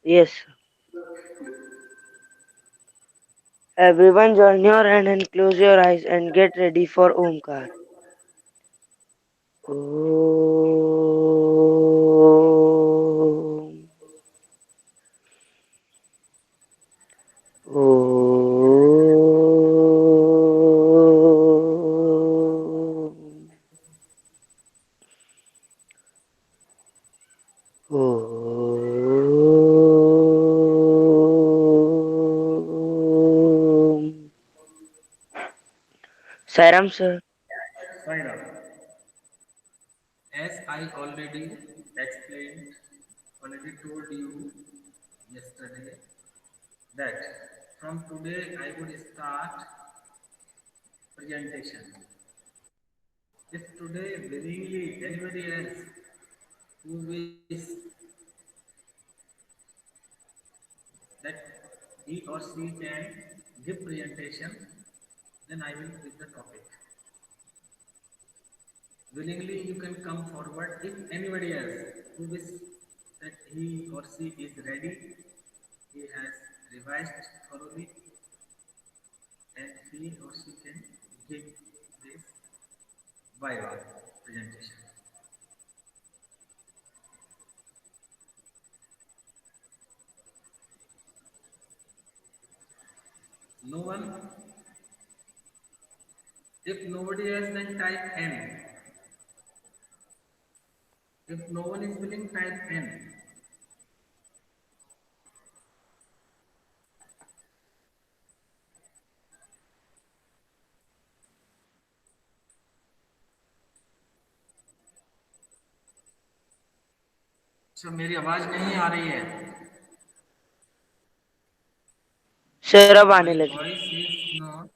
Yes. Everyone join your hand and close your eyes and get ready for Omkar. Om. Om. Om. Sairam sir. Saira, as I explained, already told you yesterday that from today I would start presentation. If today willingly anybody else who wish that he or she can give presentation, then I will give the topic. Willingly you can come forward. If anybody else who wish that he or she is ready, he has revised thoroughly, and he or she can give this Viva presentation. No one? If nobody else, then type N. If no one is willing, type N. अच्छा, मेरी आवाज नहीं आ रही है. Sir अब आने My लगी. voice is not.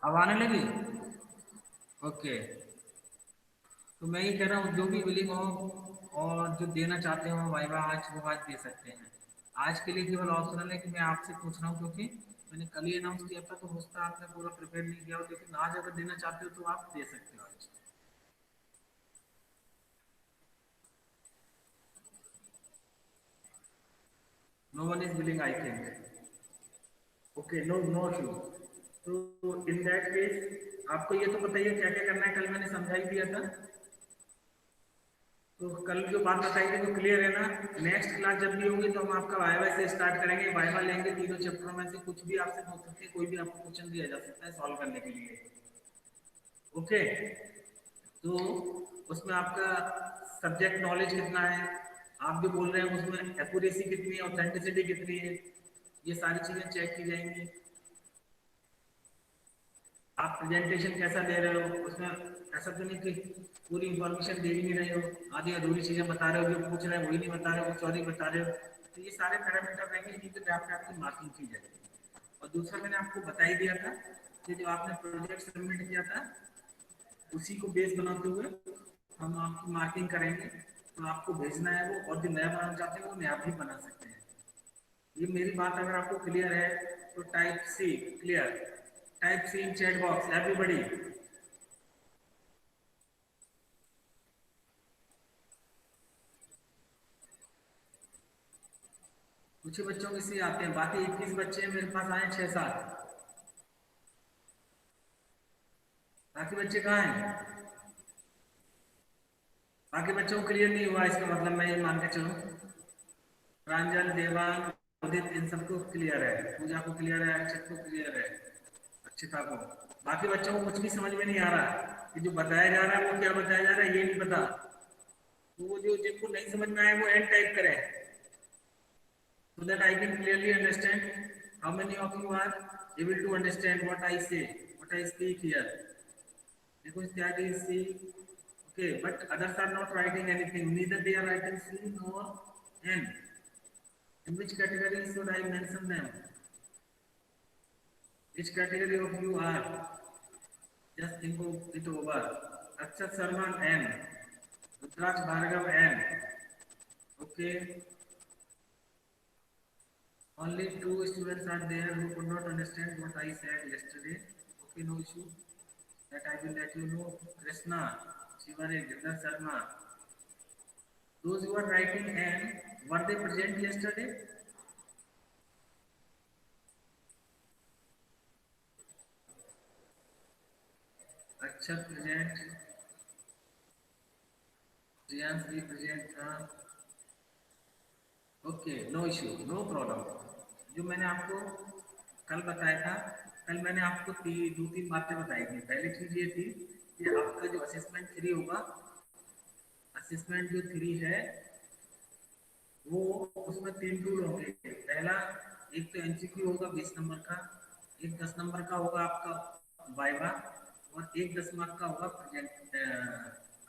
अब आने लगी. ओके. तो मैं ये कह रहा हूँ जो भी विलिंग हो और जो देना चाहते हो वाइवा आज वो आज दे सकते हैं. आज के लिए केवल ऑप्शनल है कि मैं आपसे पूछ रहा हूँ क्योंकि मैंने कल ही अनाउंस किया था तो हो सकता है आपने पूरा प्रिपेयर नहीं किया हो, लेकिन आज अगर देना चाहते हो तो आप दे सकते हो आज. No one is willing I think. Okay, no no issue. तो इन दैट केस आपको ये तो बताइए क्या क्या करना है. कल मैंने समझा ही दिया था. तो कल जो बात बताई थी वो क्लियर है ना. नेक्स्ट क्लास जब भी होगी तो हम आपका वाइवा से स्टार्ट करेंगे. वाइवा लेंगे तीनों चैप्टरों में से कुछ भी आपसे पूछ सकते हैं. कोई भी आपको क्वेश्चन दिया जा सकता है सॉल्व करने के लिए. ओके. तो उसमें आपका सब्जेक्ट नॉलेज कितना है, आप जो बोल रहे हैं उसमें एक्यूरेसी कितनी है, ऑथेंटिसिटी कितनी है, ये सारी चीजें चेक की जाएंगी. आप प्रेजेंटेशन कैसा दे रहे हो, उसमें ऐसा तो नहीं कि पूरी इंफॉर्मेशन दे ही नहीं रहे हो, आधी अधूरी चीजें बता रहे हो, जो पूछ रहे हैं वही नहीं बता रहे हो, कुछ और ही बता रहे हो. तो ये सारे पैरामीटर रहेंगे इन्हीं के बेस पे आपकी मार्किंग की जाएगी. और दूसरा मैंने आपको बता ही दिया था कि जो आपने प्रोजेक्ट सबमिट किया था उसी को बेस बनाते हुए हम आपकी मार्किंग करेंगे. तो आपको भेजना है वो, और जो नया बनाना चाहते हैं वो नया भी बना सकते हैं. ये मेरी बात अगर आपको क्लियर है तो type C. Clear. Type C in chat box everybody. कुछ ही बच्चों के सी आते हैं, बाकी 21 बच्चे मेरे पास आए 6-7. बाकी बच्चे कहाँ हैं? बाकी बच्चों को क्लियर नहीं हुआ इसका मतलब मैं ये मान के चलूं. प्रांजल, देवांग, उदित, इन सबको क्लियर है. पूजा को क्लियर है, अक्षत को क्लियर है, अक्षिता को. बाकी बच्चों को कुछ भी समझ में नहीं आ रहा कि जो बताया जा रहा है वो क्या बताया जा रहा है ये नहीं पता. तो वो जो जिनको नहीं समझ में आए वो एंड टाइप करें so that I can clearly understand how many of you are able to understand what I say, what I speak here. Because that is C. Okay, but others are not writing anything. Neither they are writing C nor N. In which category should I mention them? Which category of you are? Just think of it over. Akshat Sharma N. Rudraj Bhargav N. Okay. Only two students are there who could not understand what I said yesterday. Okay, no issue. That I will let you know. Krishna, Shivare, Girdhar Sharma. Those who are writing N, Were they present yesterday? अच्छा present, Jiyansh भी present था। Okay, no issue, no problem. जो मैंने आपको कल बताया था, कल मैंने आपको दो तीन बातें बताई थी। पहली चीज ये थी कि आपका जो असेसमेंट 3 होगा, असेसमेंट जो 3 है वो, उसमें 3 टूल होंगे। पहला, एक तो एमसीक्यू होगा 20 नंबर का, एक 10 नंबर का होगा आपका वाइवा, और एक 10 मार्क का होगा प्रेजेंट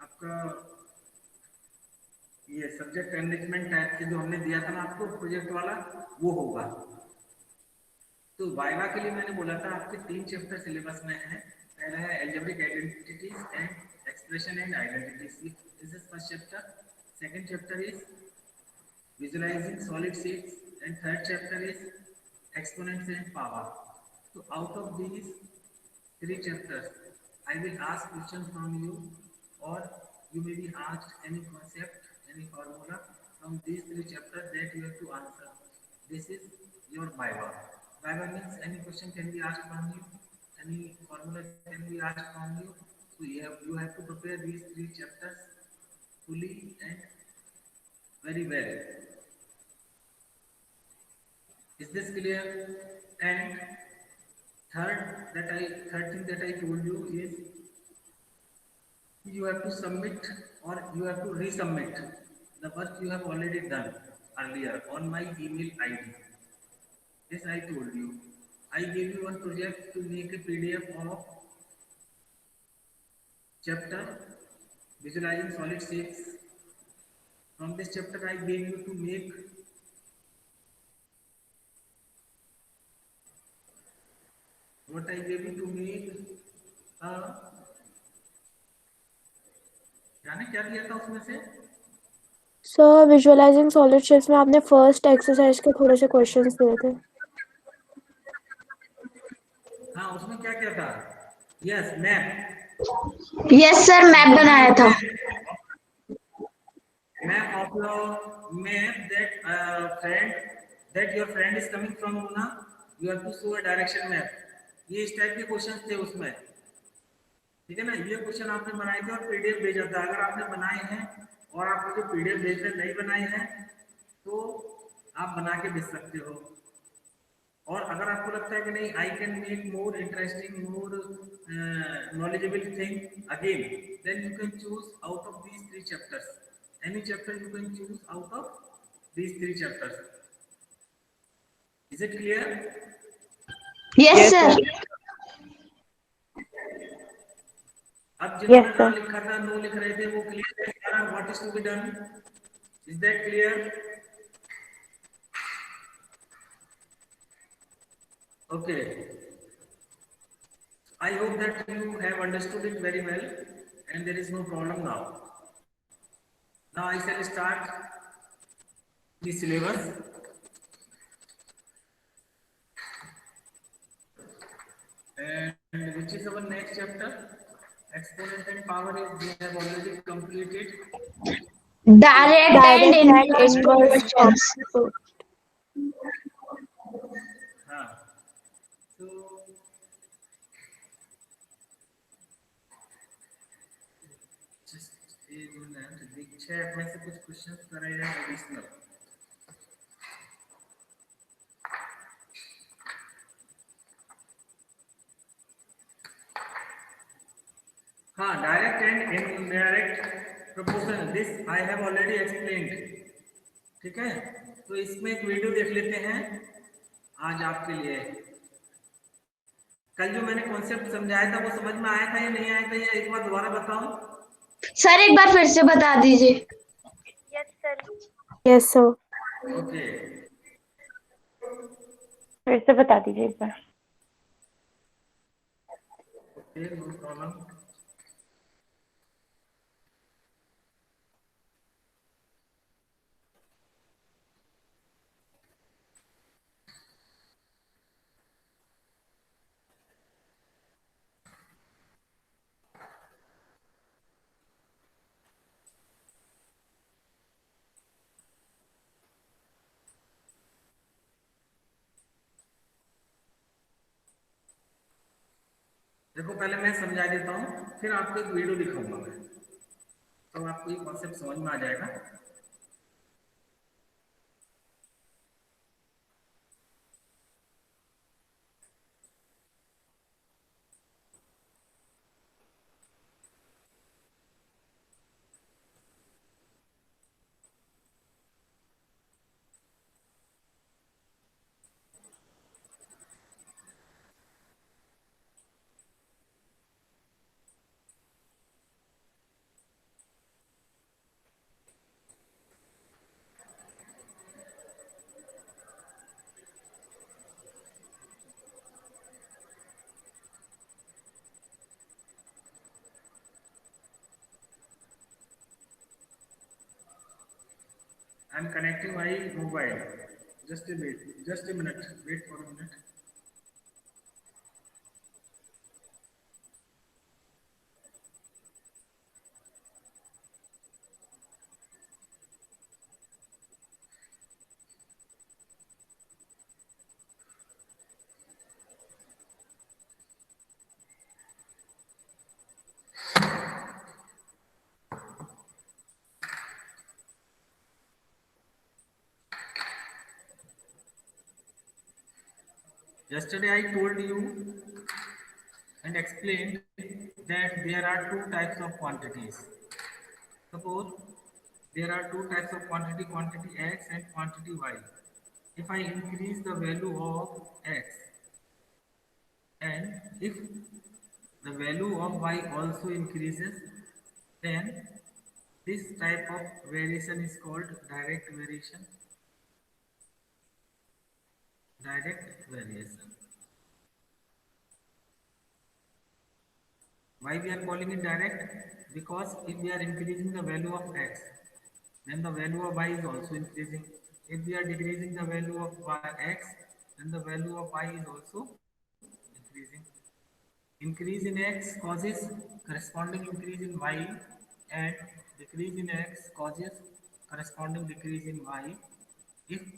आपका ये सब्जेक्ट मैनेजमेंट टाइप के जो हमने दिया था ना आपको प्रोजेक्ट वाला, वो होगा। तो वाइवा के लिए मैंने बोला था आपके 3 चैप्टर सिलेबस में है। पहला है algebraic identities and expression and identities, this is first chapter. Second chapter is visualizing solid shapes, and third chapter is exponents and power. So out of these 3 chapters, I will ask questions from you, or you may be asked any concept, any formula from these 3 chapters that you have to answer. This is your viva. Viva means any question can be asked from you, any formula can be asked from you. So you have to prepare these 3 chapters fully and very well. Is this clear? And third thing that I told you is you have to submit, or you have to resubmit the work you have already done earlier on my email ID. This I told you. I gave you one project to make a PDF of chapter visualizing solid shapes. From this chapter I gave you to make, what I gave you to make a, जाने क्या दिया था उसमें से? Sir visualising solid shapes में आपने first exercise के थोड़े से क्वेश्चंस दिए थे। हाँ, उसमें क्या क्या था? Yes, map. Yes sir, map बनाया था। Map of your map that that your friend is coming from Una, you have to show a direction map. ये इस टाइप के क्वेश्चन थे उसमें, ठीक है ना। ये क्वेश्चन आपने बनाए थे और पीडीएफ भेजा था। अगर आपने बनाए हैं और आप मुझे पीडीएफ भेज रहे नहीं बनाए हैं तो आप बना के भेज सकते हो। और अगर आपको लगता है कि नहीं, I can make more interesting, more knowledgeable thing again, then you can choose out of these 3 chapters. Any chapter you can choose out of these 3 chapters. Is it clear? Yes sir. अब जिन्होंने Yes, ना sir. लिखा था, no लिख रहे थे, वो clear है what is to be done? Is that clear? Okay, I hope that you have understood it very well and there is no problem now. Now I shall start the syllabus, and which is our next chapter. Exponent and power is we have already completed. Direct and direct and inverse inverse proportions. हाँ, तो just a minute, दीक्षा में से कुछ questions करे हैं additional. हाँ, direct and indirect proportion, this I have already explained, ठीक है। तो इसमें एक वीडियो देख लेते हैं आज आपके लिए। कल जो मैंने कॉन्सेप्ट समझाया था वो समझ में आया था या नहीं आया था, या एक बार दोबारा बताऊं? सर एक बार फिर से बता दीजिए। Yes sir. ओके, फिर से बता दीजिए एक बार। Okay, no problem. देखो पहले मैं समझा देता हूँ, फिर आपको एक वीडियो दिखाऊंगा मैं, तो आपको ये कॉन्सेप्ट समझ में आ जाएगा। I am connecting my mobile, just a minute, wait for a minute. Yesterday I told you and explained that there are two types of quantities. Suppose there are two types of quantity, quantity x and quantity y. If I increase the value of x and if the value of y also increases, then this type of variation is called direct variation. Direct variation. Why we are calling it direct? Because if we are increasing the value of x, then the value of y is also increasing. If we are decreasing the value of x, then the value of y is also increasing. Increase in x causes corresponding increase in y, and decrease in x causes corresponding decrease in y if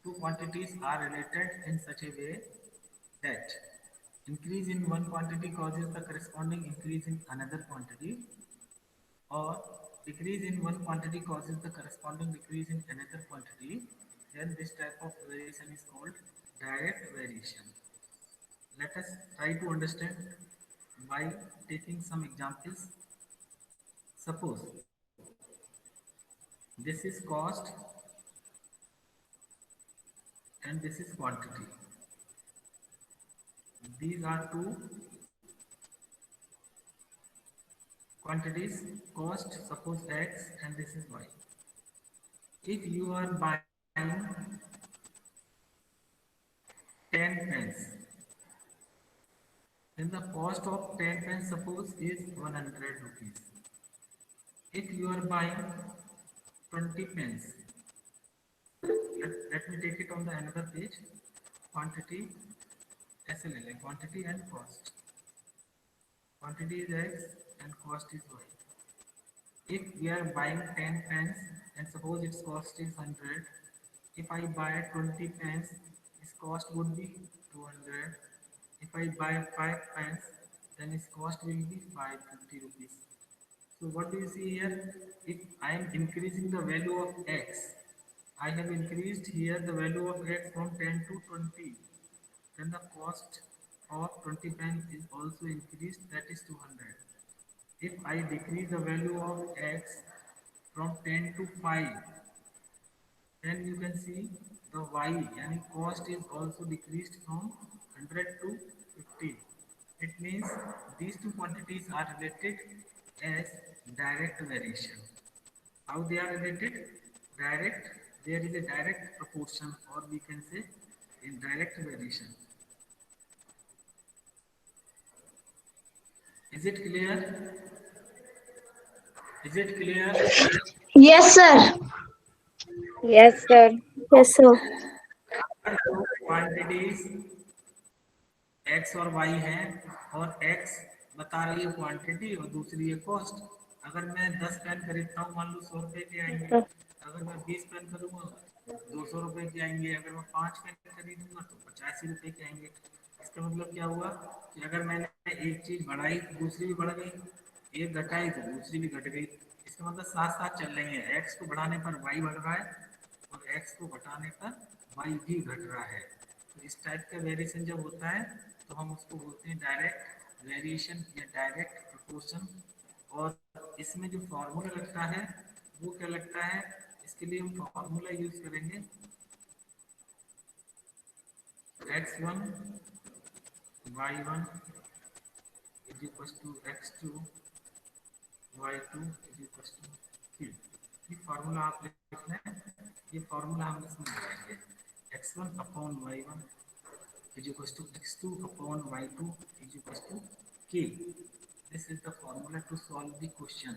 two quantities are related in such a way that increase in one quantity causes the corresponding increase in another quantity, or decrease in one quantity causes the corresponding decrease in another quantity, then this type of variation is called direct variation. Let us try to understand by taking some examples. Suppose this is cost and this is quantity. These are two quantities, cost, suppose x, and this is y. If you are buying 10 pence, then the cost of 10 pence suppose is 100 rupees. If you are buying 20 pence, let me take it on the another page, quantity SLL, quantity and cost. Quantity is x and cost is y. If we are buying 10 pence and suppose its cost is 100, if I buy 20 pence, its cost would be 200. If I buy 5 pence, then its cost will be 550 rupees. So what do you see here? If I am increasing the value of x, I have increased here the value of x from 10 to 20. Then the cost of 20 pence is also increased, that is 200. If I decrease the value of x from 10 to 5, then you can see the y and cost is also decreased from 100 to 50. It means these two quantities are related as direct variation. How they are related? Direct, there is a direct proportion, or we can say indirect variation. Is it clear? Is it clear? Yes, sir. Yes, sir. Yes, sir. Quantities x और Y है, और x बता रही है quantity और दूसरी है cost. अगर मैं 10 पेन खरीदता हूँ, मान लो 100 रुपए के आएंगे। अगर मैं 20 पेन खरीदूंगा 200 रुपए के आएंगे। अगर मैं 5 पेन खरीदूंगा तो 85 रुपए के आएंगे। इसका मतलब क्या हुआ कि अगर मैंने एक चीज बढ़ाई दूसरी भी बढ़ गई, एक घटाई तो दूसरी भी घट गई। इसका मतलब साथ साथ चल रही है, एक्स को बढ़ाने पर वाई बढ़ रहा है और एक्स को घटाने पर वाई भी घट रहा है। तो इस टाइप का वेरिएशन जब होता है तो हम उसको बोलते हैं डायरेक्ट वेरिएशन या डायरेक्ट प्रोपोर्शन। और इसमें जो फॉर्मूला लगता है वो क्या लगता है, इसके लिए हम फॉर्मूला यूज करेंगे x1 y1 is equals to x2 y2 is equals to 3। ये फॉर्मूला आप लिखना है, ये फॉर्मूला हम इसमें लगाएंगे x1 upon y1 is equals to x2 upon y2 is equals to k। This is the formula to solve the question।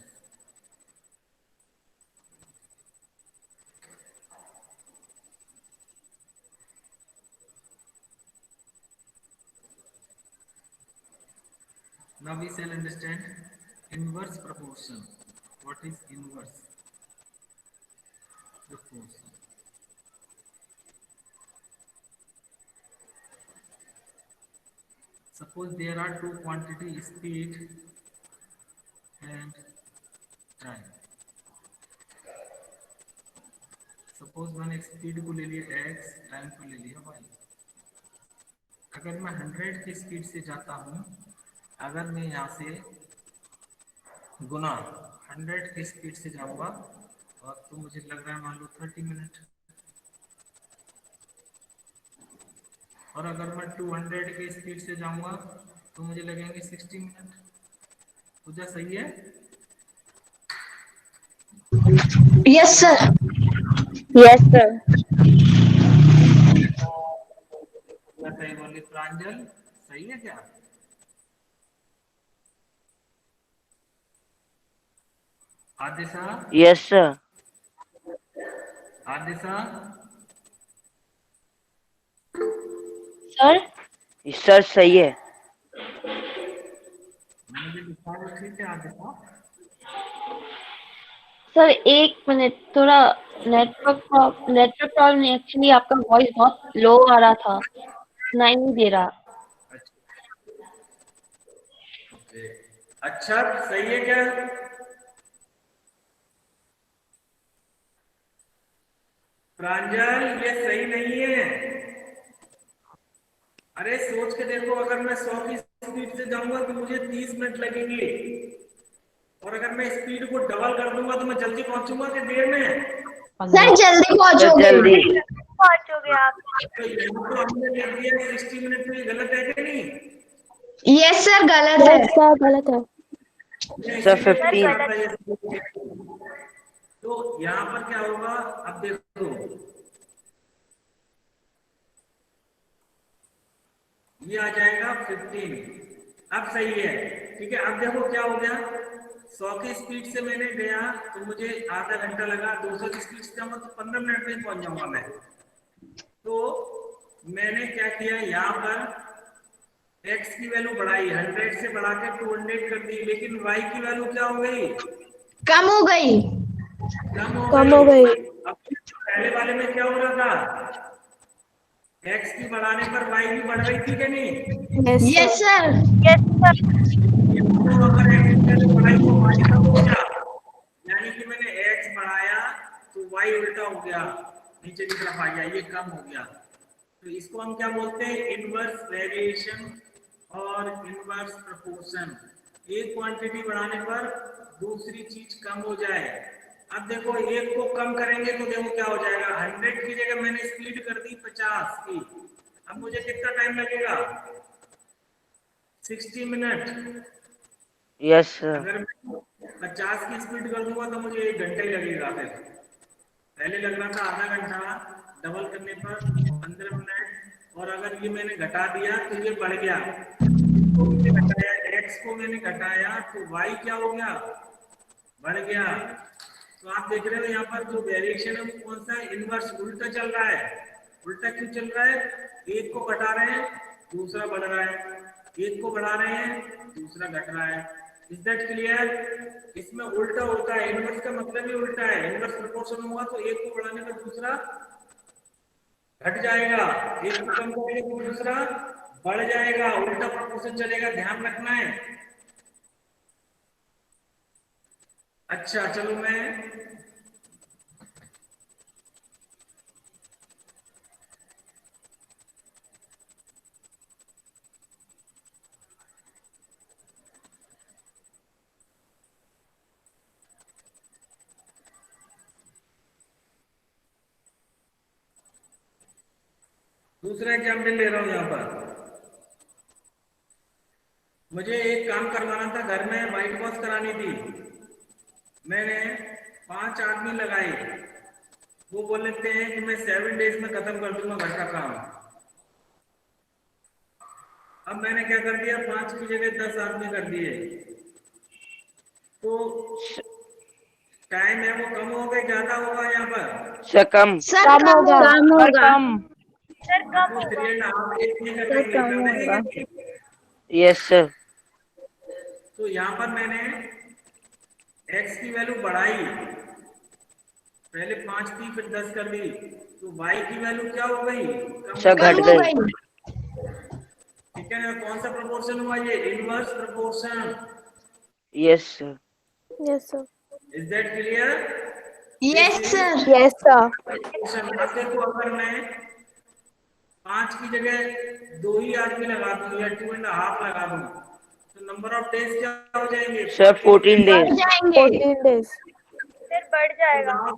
Now we shall understand inverse proportion। What is inverse proportion? Suppose there are two quantity speed and time। Suppose मैंने speed को ले लिया x, time को ले लिया y। अगर मैं 100 की स्पीड से जाता हूँ, अगर मैं यहाँ से गुना 100 की स्पीड से जाऊंगा और तो मुझे लग रहा है मान लो 30 मिनट। और अगर मैं 200 की स्पीड से जाऊंगा तो मुझे लगेंगे 60 मिनट। पूजा सही है? Yes, sir. Yes, sir. पूजा सही बोली। प्रांजल सही है क्या? Adisha? Yes, sir. Adisha? Sir sir सही है। मुझे लिखा है ठीक है आदिशा? सर एक मिनट, थोड़ा नेटवर्क प्रॉब्लम नहीं, एक्चुअली आपका वॉइस बहुत लो आ रहा था, सुनाई नहीं दे रहा। अच्छा सही है क्या? प्रांजल ये सही नहीं है। अरे सोच के देखो, अगर मैं 100 की स्पीड से जाऊंगा तो मुझे 30 मिनट लगेंगे, और अगर मैं स्पीड को डबल कर दूंगा तो मैं जल्दी पहुंचूंगा कि देर में? सर जल्दी सर पहुंचोगे। जल्दी। पहुंचोगे आप। तो यहाँ तो हमने लिख दिया 60 मिनट में, गलत है कि नहीं? यस सर, गलत है। सर गलत है। सर इसीलिए पूछा 15। था ये। तो यहाँ पर क्या होगा, अब देखो ये आ जाएगा 15। अब सही है, ठीक है। अब देखो क्या हो गया, 100 की स्पीड से मैंने गया तो मुझे आधा घंटा लगा, 200 की स्पीड से जाऊंगा तो 15 मिनट में पहुंच जाऊंगा मैं। तो मैंने क्या किया, यहाँ पर x की वैल्यू बढ़ाई, 100 से बढ़ा के 200 कर दी, लेकिन y की वैल्यू क्या हो गई, कम हो गई। कम हो गई। अब पहले वाले में क्या हो रहा था, x की बढ़ाने पर y भी बढ़ रही थी कि नहीं? Yes sir. तो अगर x की वैल्यू बढ़ाई तो y कम हो गया, यानी कि मैंने x बढ़ाया तो y उल्टा हो गया, नीचे की तरफ आ गया, ये कम हो गया। तो इसको हम क्या बोलते हैं, इनवर्स वेरिएशन और इनवर्स प्रोपोर्शन। एक क्वांटिटी बढ़ाने पर दूसरी चीज कम हो जाए। अब देखो एक को कम करेंगे तो देखो क्या हो जाएगा, 100 की जगह मैंने स्पीड कर दी 50 की, अब मुझे कितना टाइम लगेगा, 60 मिनट। Yes sir. अगर मैं 50 की स्पीड कर दूंगा तो मुझे 1 घंटा ही लगेगा। फिर पहले लग रहा था आधा घंटा, डबल करने पर 15 मिनट, और अगर ये मैंने घटा दिया तो ये बढ़ गया, तो मैंने घटाया x को मैंने घटाया तो y क्या हो गया, बढ़ गया। तो आप देख रहे हो यहाँ पर जो वेरिएशन है वो कौन सा है, इनवर्स, उल्टा चल रहा है। उल्टा क्यों चल रहा है, एक को घटा रहे हैं दूसरा बढ़ रहा है, एक को बढ़ा रहे हैं दूसरा घट रहा है। Is that clear? इसमें उल्टा होता है, इनवर्स का मतलब ही उल्टा है। इनवर्स प्रोपोर्शन हुआ तो एक को बढ़ाने पर दूसरा घट जाएगा, एक को कम करेंगे तो दूसरा बढ़ जाएगा, उल्टा प्रोपोर्शन चलेगा, ध्यान रखना है। अच्छा चलो मैं दूसरा एग्जाम्पल ले रहा हूं यहां पर। मुझे एक काम करवाना था, घर में व्हाइट वॉश करानी थी। मैंने 5 आदमी लगाए, वो बोल लेते हैं कि मैं 7 डेज में खत्म कर दूंगा घर का काम। अब मैंने क्या कर दिया, 5 की जगह 10 आदमी कर दिए, तो टाइम है वो कम हो गया ज्यादा होगा यहाँ पर? सर कम। सर कम कम होगा। होगा। सर कम। सर कम वो होगा। 3.5 नहीं कर सर देंगे, कम कर होगा। देंगे कि? Yes sir. तो यहाँ पर मैंने x की वैल्यू बढ़ाई, पहले 5 थी फिर 10 कर दी, तो y की वैल्यू क्या हो गई? कम सर हो घट कम गई। हो गई। गई। ठीक है ना? कौन सा प्रोपोर्शन हुआ ये? Inverse proportion. Yes sir. Yes sir. Is that clear? Yes sir. Yes sir. अब देखो, अगर मैं 5 की जगह 2 ही आदमी लगा दूं या 2.5 लगा दूं, तो नंबर ऑफ डेज क्या हो जाएंगे? सर 14 बढ़ डेज। जाएंगे। 14 डेज। सर बढ़ So जाएगा। now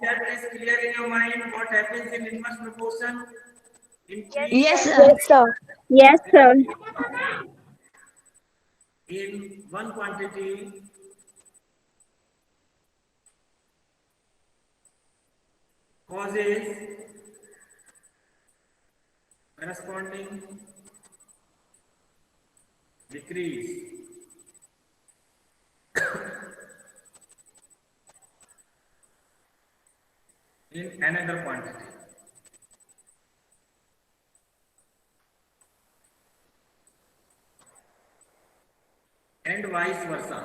that is clear in your mind what happens in inverse proportion? Yes Increase yes sir. Sir. Yes sir. Yes sir. in one quantity causes corresponding decrease in another quantity. And vice versa.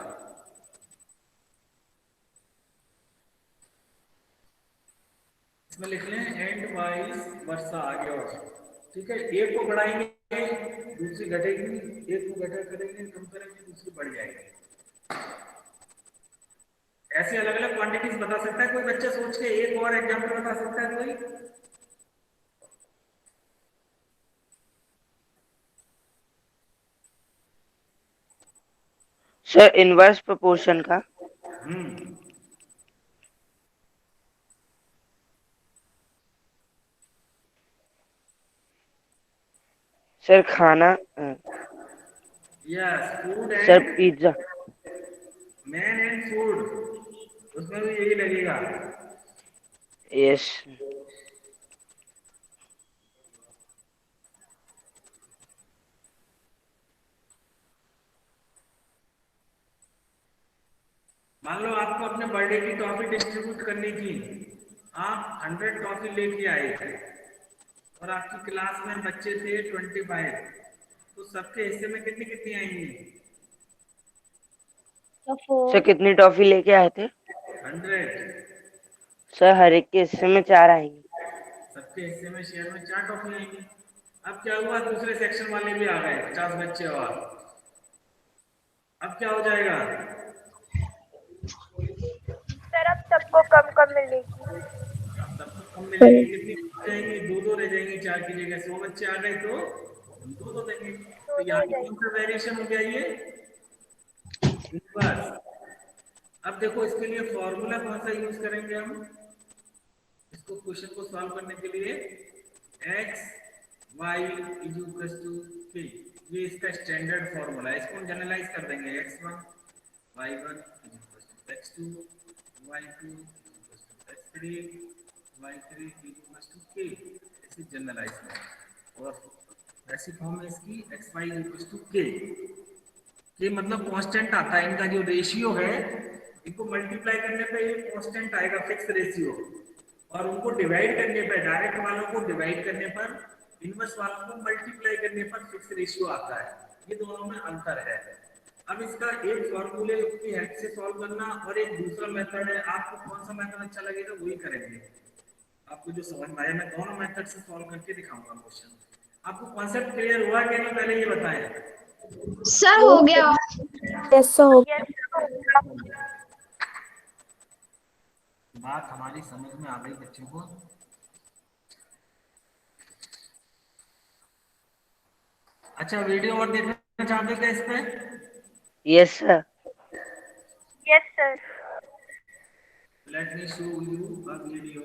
इसमें लिख लें and vice versa, आगे और। ठीक है, एक को बढ़ाएंगे दूसरी घटेगी, एक को घटा करेंगे कम करेंगे दूसरी बढ़ जाएगी। ऐसे अलग अलग क्वांटिटीज बता सकता है कोई बच्चा? सोच के एक और एग्जांपल बता सकता है कोई? सर इनवर्स प्रोपोर्शन का। हम्म सर खाना। Yes, food sir and pizza. Man and food, उसमें भी यही लगेगा। यस। मान लो आपको अपने बर्थडे की टॉफी डिस्ट्रीब्यूट करनी थी, आप 100 टॉफी लेके आए और आपकी क्लास में बच्चे थे 25, तो सबके हिस्से में कितनी कितनी आएंगी? सर कितनी टॉफी लेके आए थे? 100। सर हर एक के हिस्से में 4 आएंगी। सबके हिस्से में शेयर में 4 टॉफी आएंगी। अब क्या हुआ, दूसरे सेक्शन वाले भी आ गए 50 बच्चे और, अब क्या हो जाएगा? सर अब सबको कम कम मिलेगी। अब सबको कम मिलेगी, कितनी हो जाएंगी? 2-2 रह जाएंगी, 4 की जगह 100 बच्चे आ गए तो हम 2-2 देंगे। दो तो दो यहाँ हो पे जाएगी। कौन सा वेरिएशन हो गया ये? इनवर्स। अब देखो इसके लिए फॉर्मूला कौन सा यूज करेंगे हम इसको क्वेश्चन को सॉल्व करने के लिए? x y is equal to k, ये इसका स्टैंडर्ड फॉर्मूला है। इसको हम जनरलाइज कर देंगे, x1 y1 is equal to x2 y2 is equal to x3 y3 is equal to k। ऐसे जनरलाइज करें और ऐसी फॉर्म है इसकी xy is equal to k। ये मतलब कांस्टेंट आता है, इनका जो रेशियो है इनको मल्टीप्लाई करने पे ये कांस्टेंट आएगा, फिक्स रेशियो, और उनको डिवाइड करने पे, डायरेक्ट वालों को डिवाइड करने पर, इनवर्स वालों को मल्टीप्लाई करने पर फिक्स रेशियो आता है। ये दोनों में अंतर है। अब इसका एक फॉर्मूले की हेल्प से सॉल्व करना और एक दूसरा मेथड है, आपको कौन सा मेथड अच्छा लगेगा वही करेंगे। आपको जो समझ में आया, मैं दोनों मेथड से सॉल्व करके दिखाऊंगा क्वेश्चन। आपको कॉन्सेप्ट क्लियर हुआ कि नहीं, पहले ये बताएं। सर हो गया। Yes sir. बात हमारी समझ में आ गई बच्चों को। अच्छा, वीडियो और देखना चाहते थे इस पे? Yes, sir. Let me show you a video.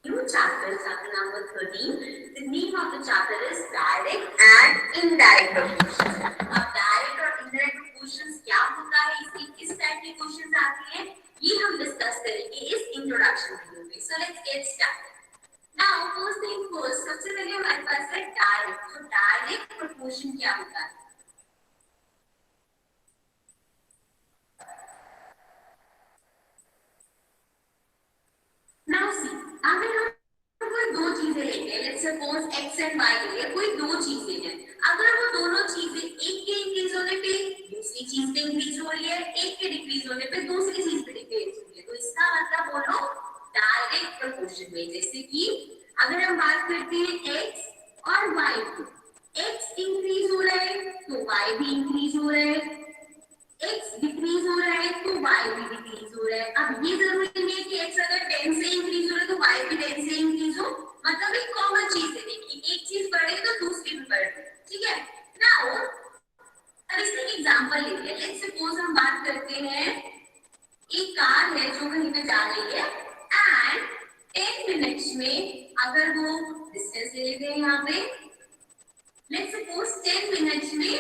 New chapter, chapter number 13. The name of the chapter is direct and indirect proportions. अब direct और indirect proportions क्या होता है, इसकी किस टाइप की क्वेश्चंस आती है, ये हम डिस्कस करेंगे इस इंट्रोडक्शन वीडियो में। So let's get started. Now first thing first, सबसे पहले हमारे पास है direct। तो direct proportion क्या होता है? Now see, अगर हम कोई दो चीजें लेते हैं, let's suppose x and y के लिए कोई दो चीजें हैं, अगर वो दोनों चीजें एक के इंक्रीज होने पे दूसरी चीज पे इंक्रीज हो रही है, एक के डिक्रीज होने पे दूसरी चीज पे डिक्रीज हो रही है, तो इसका मतलब बोलो डायरेक्ट प्रोपोर्शन में। जैसे कि अगर हम बात करते हैं x और y की, x इंक्रीज हो रहा है तो y भी इंक्रीज हो रहा है, x डिक्रीज हो रहा है तो y भी डिक्रीज हो रहा है। अब ये जरूरी नहीं है कि x अगर 10 से इंक्रीज हो रहा है तो y भी 10 से इंक्रीज हो, मतलब एक कॉमन चीज है कि एक चीज बढ़े तो दूसरी भी बढ़े, ठीक है। नाउ अब इसका एग्जांपल लेते हैं। लेट्स सपोज हम बात करते हैं एक कार है जो कहीं पे जा रही है एंड 10 मिनट्स में अगर वो डिस्टेंस ले लेते हैं, यहाँ पे लेट्स सपोज 10 मिनट्स में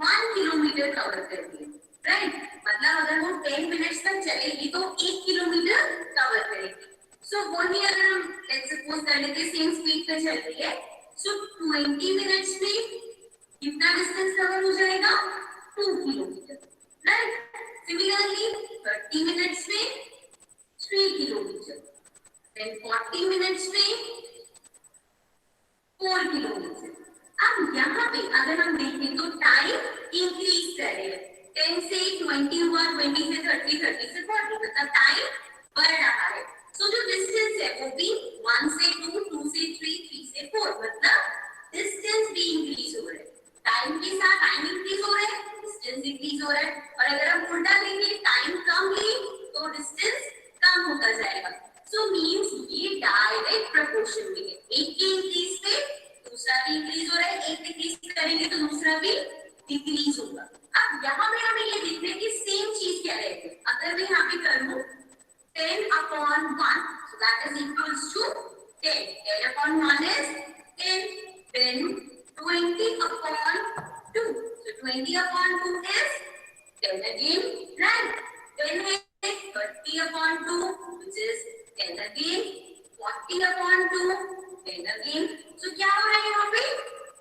1 किलोमीटर कवर करती है, राइट। मतलब अगर वो 10 मिनट्स तक चलेगी तो 1 किलोमीटर कवर करेगी। सो वही अगर हम लेट्स सपोज कर लेते हैं सेम स्पीड पे चल रही है, सो 20 मिनट्स में कितना डिस्टेंस कवर हो जाएगा, 2 किलोमीटर, राइट। सिमिलरली 30 मिनट्स में 3 किलोमीटर, देन 40 मिनट्स में 4 किलोमीटर। अब यहाँ पे अगर हम देखें तो टाइम इंक्रीज कर रहे हैं, 10 से 20 हुआ, 20 से 30, 30 से 40, मतलब टाइम बढ़ रहा है। सो जो डिस्टेंस है वो भी 1 से 2, 2 से 3, 3 से 4, मतलब डिस्टेंस भी इंक्रीज हो रहा है। टाइम के साथ टाइम इंक्रीज हो रहा है, डिस्टेंस इंक्रीज हो रहा है। और अगर हम उल्टा लेंगे, टाइम कम ले तो डिस्टेंस कम होता जाएगा। सो मींस ये डायरेक्ट प्रोपोर्शन में है, एक के इंक्रीज पे दूसरा भी इंक्रीज हो रहा है, एक डिक्रीज करेंगे तो दूसरा भी डिक्रीज होगा। अब यहाँ पे हमें ये देखना है कि सेम चीज क्या रहेगी। अगर मैं यहाँ पे कर लूं 10/1, so that is equals to 10. 10/1 is 10. Then 20/2, so 20/2 is 10 again, right? Then 30/2, which is 10 again. 40/2, 10 again. So क्या हो रहा है यहाँ पे,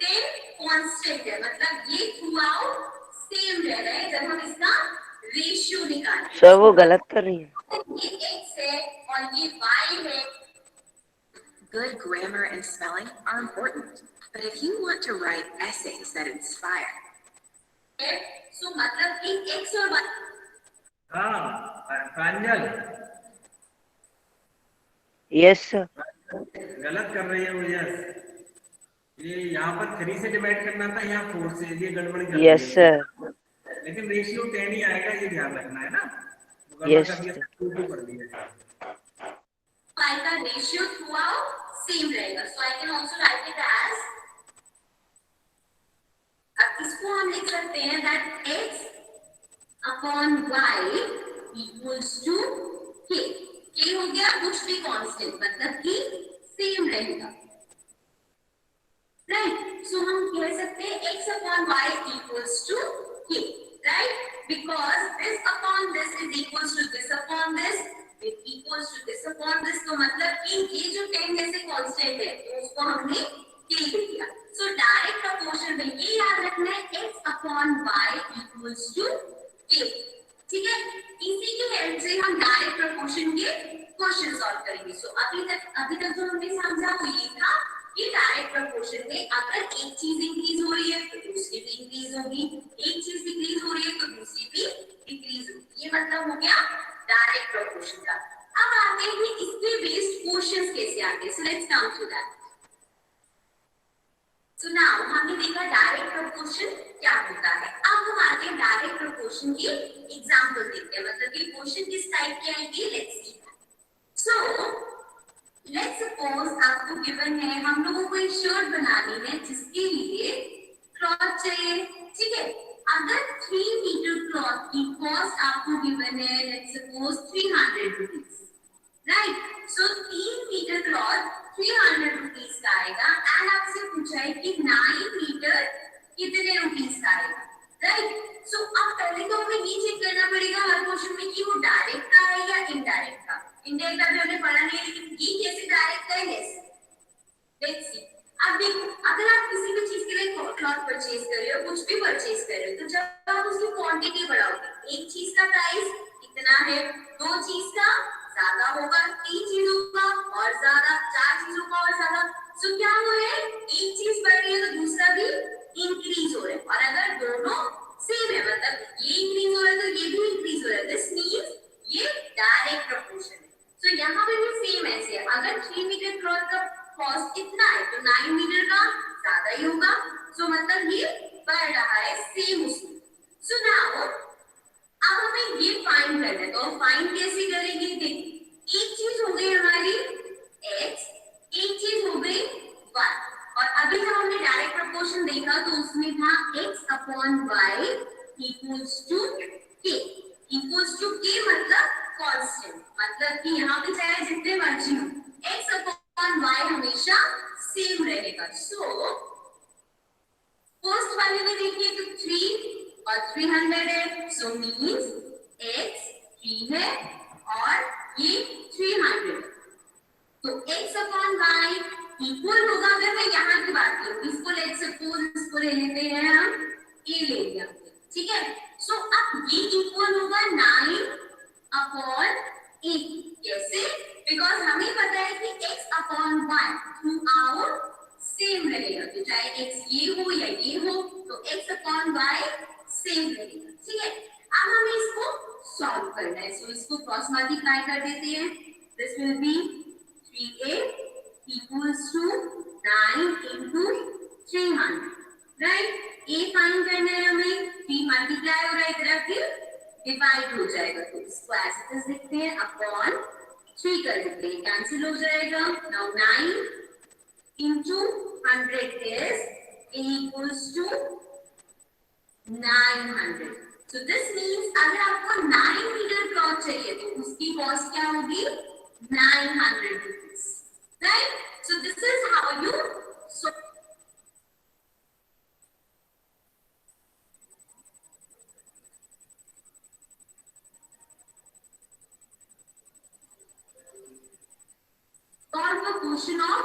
10 कांस्टेंट है, मतलब ये थ्रू आउट सेम रह रहा है। जब हम इसका रेशियो निकालें, सर वो गलत कर रही है। ये x है और ये y है। Good grammar and spelling are important, but if you want to write essays that inspire, so मतलब कि x और y, हाँ प्रांजल Yes, sir. गलत कर रही है वो। यस, ये यहाँ पर 3 से डिवाइड करना था, यहाँ 4 से, ये गड़बड़ कर Yes, दी है। sir. लेकिन रेशियो 10 ही आएगा, ये ध्यान रखना है ना। तो गड़बड़ Yes, कर दिया, sir. 2 कर दिया। y का रेशियो थ्रू आउट सेम रहेगा। So I can also write it as, अब इसको हम लिख सकते हैं that x/y equals to k। k हो गया कुछ भी कांस्टेंट, मतलब कि सेम रहेगा, राइट। सो हम कह सकते हैं x/y equals to k, right? Because this upon this is equals to this upon this, it equals to this upon this। तो मतलब कि ये जो 10 जैसे कांस्टेंट है तो उसको हमने k लिख दिया। सो डायरेक्ट प्रोपोर्शन में ये याद रखना है x/y इक्वल्स टू के। ठीक है, इसी की हेल्प से हम डायरेक्ट प्रोपोर्शन के क्वेश्चन सॉल्व करेंगे। सो अभी तक जो हमने समझा वो ये था कि डायरेक्ट प्रोपोर्शन में अगर एक चीज इंक्रीज हो रही है तो दूसरी भी इंक्रीज होगी, एक चीज डिक्रीज हो रही है तो दूसरी भी डिक्रीज होगी। ये मतलब हो गया डायरेक्ट प्रोपोर्शन का। अब आते हैं कि इसके बेस्ड क्वेश्चंस कैसे आते हैं। So let's come to that. So now हमने देखा डायरेक्ट प्रोपोर्शन क्या होता है। अब हम आते हैं डायरेक्ट प्रोपोर्शन की एग्जांपल देखते हैं, मतलब कि क्वेश्चन किस टाइप के आएंगे। Let's see. So let's suppose आपको गिवन है, हम लोगों को एक शर्ट बनानी है जिसके लिए क्लॉथ चाहिए। ठीक है, अगर 3 मीटर क्लॉथ की कॉस्ट आपको गिवन है, let's suppose 300 rupees, right. So 3 metre cloth 300 rupees का आएगा एंड आपसे पूछा है कि 9 मीटर कितने रुपीस का आएगा, राइट। सो अब पहले तो हमें ये चेक करना पड़ेगा हर क्वेश्चन में कि वो डायरेक्ट का है या इनडायरेक्ट का। इनडायरेक्ट का भी हमने पढ़ा नहीं है, लेकिन ये कैसे डायरेक्ट का है। Let's see. अब देखो, अगर आप किसी भी चीज के लिए क्लॉथ परचेज कर रहे हो, कुछ भी परचेज कर रहे हो, तो जब आप उसकी क्वांटिटी बढ़ाओगे, एक चीज का प्राइस इतना है, दो चीज का ज्यादा होगा, तीन चीजों का और ज्यादा, चार चीजों का और ज्यादा। सो क्या हो रहा है, एक चीज बढ़ रही है तो दूसरा भी इंक्रीज हो रहा है। और अगर दोनों सेम है, मतलब ये इंक्रीज हो रहा है तो ये भी इंक्रीज हो रहा है, दिस मींस ये डायरेक्ट प्रोपोर्शन है। सो यहाँ पे भी सेम ऐसे है, अगर 3 मीटर क्लॉथ का कॉस्ट इतना है तो 9 मीटर का ज्यादा ही होगा। सो मतलब ये बढ़ रहा है सेम उसमें। सो नाउ अब हमें ये फाइंड करना है, तो फाइंड कैसे करेंगे। देखिए, एक चीज हो गई हमारी x, एक चीज हो गई y, और अभी जब हमने डायरेक्ट प्रोपोर्शन देखा तो उसमें था x upon y equals to k। Equals to k मतलब कांस्टेंट, मतलब कि यहाँ पे चाहे जितने मर्जी हो, x अपॉन y हमेशा सेम रहेगा। सो फर्स्ट वाले में देखिए तो 3 और 300 है, सो मींस x 3 है और ये 300 है। तो x अपॉन y इक्वल होगा, अगर मैं यहाँ की बात करूँ, इसको लेट्स सपोज इसको ले लेते हैं हम a ले लिया, ठीक है। सो अब ये इक्वल होगा 9 अपॉन 8। कैसे? बिकॉज हमें पता है कि x upon y through out same रहेगा, तो चाहे x ये हो या ये हो तो x अपॉन y सेम रहेगा, ठीक है। अब हमें इसको सॉल्व करना है, सो इसको क्रॉस मल्टीप्लाई कर देते हैं। This will be 3a equals to 9 into 300, right. a find करना है हमें, 3 मल्टीप्लाई हो रहा है, इधर फिर डिवाइड हो जाएगा, तो इसको ऐसे लिखते हैं अपॉन 3 कर देते हैं, कैंसिल हो जाएगा। Now 9 into 100 is a equals to 900. So this means अगर आपको 9 मीटर क्लॉथ चाहिए तो उसकी कॉस्ट क्या होगी 900 rupees, right? So this is how you solve the question of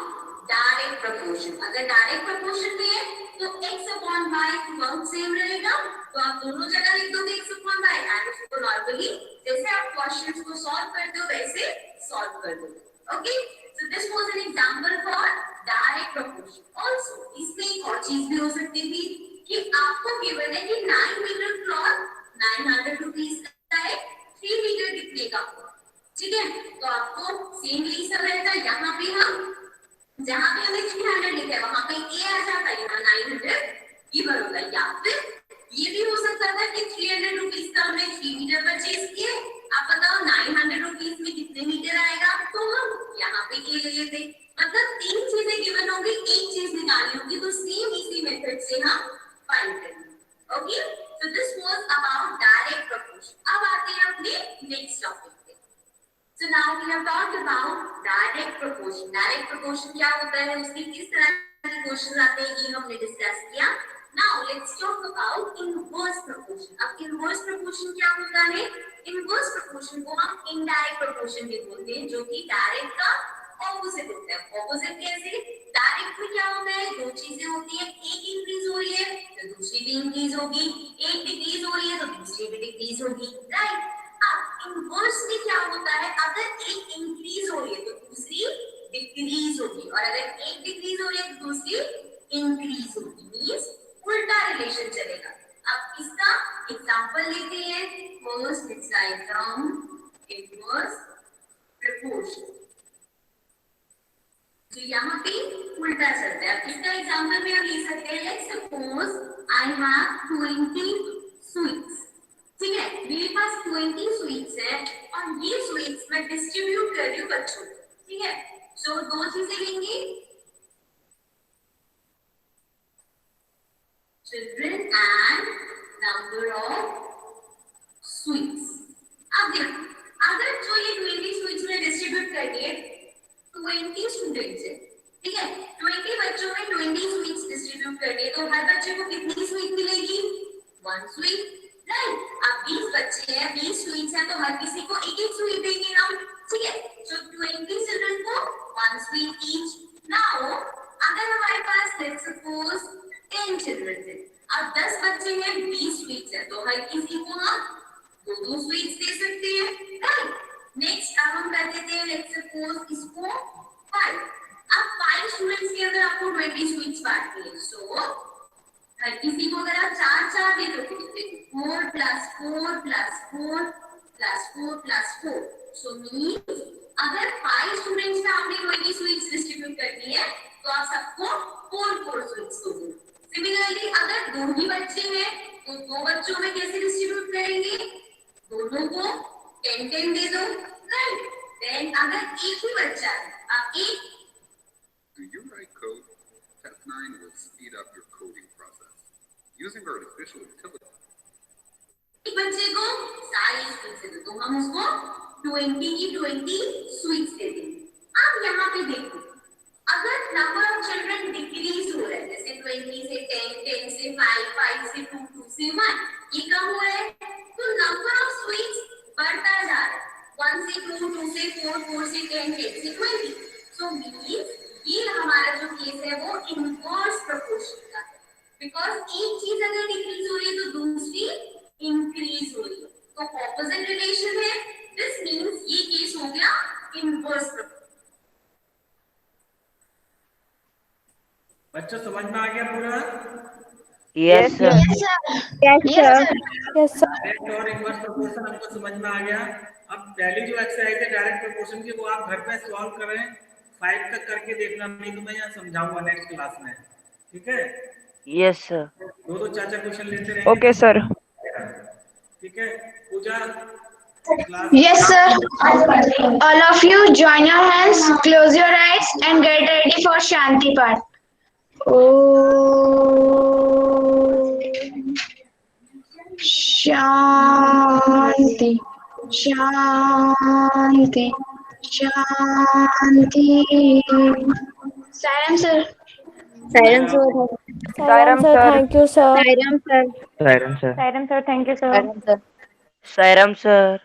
direct proportion. अगर डायरेक्ट प्रोपोर्शन में है तो x upon y work same रहेगा, तो आप दोनों जगह लिख दोगे x अपॉन y एंड उसको नॉर्मली जैसे आप क्वेश्चंस को सॉल्व करते हो वैसे सॉल्व कर दोगे। Okay, so this was an example for direct proportion. Also इसमें एक और चीज भी हो सकती थी कि आपको गिवन है कि 9 मीटर क्लॉथ 900 रुपीस का है, 3 मीटर कितने का, ठीक है। तो आपको सेम यही सब रहेगा, यहाँ पे हम जहां पे हमें 300 लिखा है वहां पे a आ जाता है, यहाँ 900 गिवन होगा। या फिर ये भी हो सकता था कि 300 रुपीस का हमने 3 मीटर परचेज किए, आप बताओ 900 रुपीस में कितने मीटर आएगा, तो हम यहाँ पे a ले लेते। मतलब 3 चीजें गिवन होगी, एक चीज निकालनी होगी, तो सेम इसी मेथड से हम फाइंड करेंगे। Okay, so this was about direct proportion. अब आते हैं अपने next topic. So now we have talked about direct proportion. Direct proportion क्या होता है, उसके किस तरह के क्वेश्चन आते हैं, ये हमने डिस्कस किया। Now let's talk about inverse proportion. अब inverse proportion क्या होता है? Inverse proportion को हम indirect proportion भी बोलते हैं, जो कि direct का opposite होता है। Opposite कैसे? Direct में क्या होता है, दो चीजें होती है, एक इंक्रीज हो रही है तो दूसरी भी इंक्रीज होगी, एक डिक्रीज हो रही है आई हैव 20 स्वीट्स। ठीक है, मेरे पास 20 स्वीट्स है और ये स्वीट्स मैं डिस्ट्रीब्यूट कर रही हूँ बच्चों को। ठीक है, सो दो चीजें लेंगे, children and number of sweets। अब देखो, अगर जो ये 20 स्वीट्स में डिस्ट्रीब्यूट करनी है 20 स्टूडेंट्स है, ठीक है, 20 बच्चों में 20 स्वीट्स डिस्ट्रीब्यूट करनी है, तो हर बच्चे को कितनी स्वीट मिलेगी? 1 स्वीट, राइट। अब 20 बच्चे हैं, 20 स्वीट्स हैं, तो हर किसी को एक एक स्वीट देंगे ना, ठीक है। सो 20 चिल्ड्रन को 1 स्वीट ईच। नाउ अगर हमारे पास लेट्स सपोज 10 चिल्ड्रन है, अब 10 बच्चे हैं, 20 स्वीट्स है, तो हर किसी को हम 2 स्वीट्स दे सकते हैं, राइट। नेक्स्ट अब हम कर देते हैं लेट्स सपोज इसको 5। अब 5 स्टूडेंट्स के अंदर आपको 20 स्वीट्स बांटनी है, सो हर किसी को अगर आप 4 दे दो, 4 + 4 + 4 + 4 + 4, सो मींस अगर 5 स्टूडेंट्स में आपने 20 स्वीट्स डिस्ट्रीब्यूट करनी है, तो आप सबको 4 स्वीट्स दोगे। सिमिलरली अगर 2 ही बच्चे हैं, तो 2 बच्चों में कैसे डिस्ट्रीब्यूट करेंगे? दोनों को 10 दे दो, राइट। देन अगर एक ही बच्चा है, आप एक Do you write code? Test 9 will speed up your coding process. Using artificial intelligence. एक बच्चे को सारी स्वीट्स दे दो, तो हम उसको 20 की 20 स्वीट्स दे देंगे। अब यहाँ पे देखो, अगर नंबर ऑफ चिल्ड्रन डिक्रीज हो रहा है, जैसे 20 से 10, 10 से 5, 5 से 2, 2 से 1, ये कम हो रहा है, तो नंबर ऑफ स्वीट्स बढ़ता जा रहा है, 1 से 2, 2 से 4, 4 से 10, 10 से 20। सो मींस ये हमारा जो केस है वो इनवर्स प्रोपोर्शन का है, बिकॉज एक चीज अगर डिक्रीज हो रही है तो दूसरी इंक्रीज हो रही है, तो ऑपोजिट रिलेशन है। दिस मींस ये केस हो गया इनवर्स प्रोपोर्शन। बच्चों समझ में आ गया पूरा? Yes, sir. Yes, sir. Yes, sir. Yes sir. Direct और इनवर्स प्रोपोर्शन आपको समझ में आ गया। अब पहली जो एक्सरसाइज है डायरेक्ट प्रोपोर्शन की, वो आप घर पे सॉल्व करें, 5 तक करके देखना, नहीं तो मैं यहाँ समझाऊंगा नेक्स्ट क्लास में, ठीक है। Yes, sir. 2 4 क्वेश्चन लेते रहेंगे। Okay, sir. ठीक है पूजा, class Yes, sir. All of you join your hands, close your eyes, and get ready for Shanti part. Shanti, Shanti, Shanti. Saram, sir. Siren sir, thank you sir. Sairam, sir. Sairam, sir. Sairam, sir. Thank you, sir. Sairam, sir.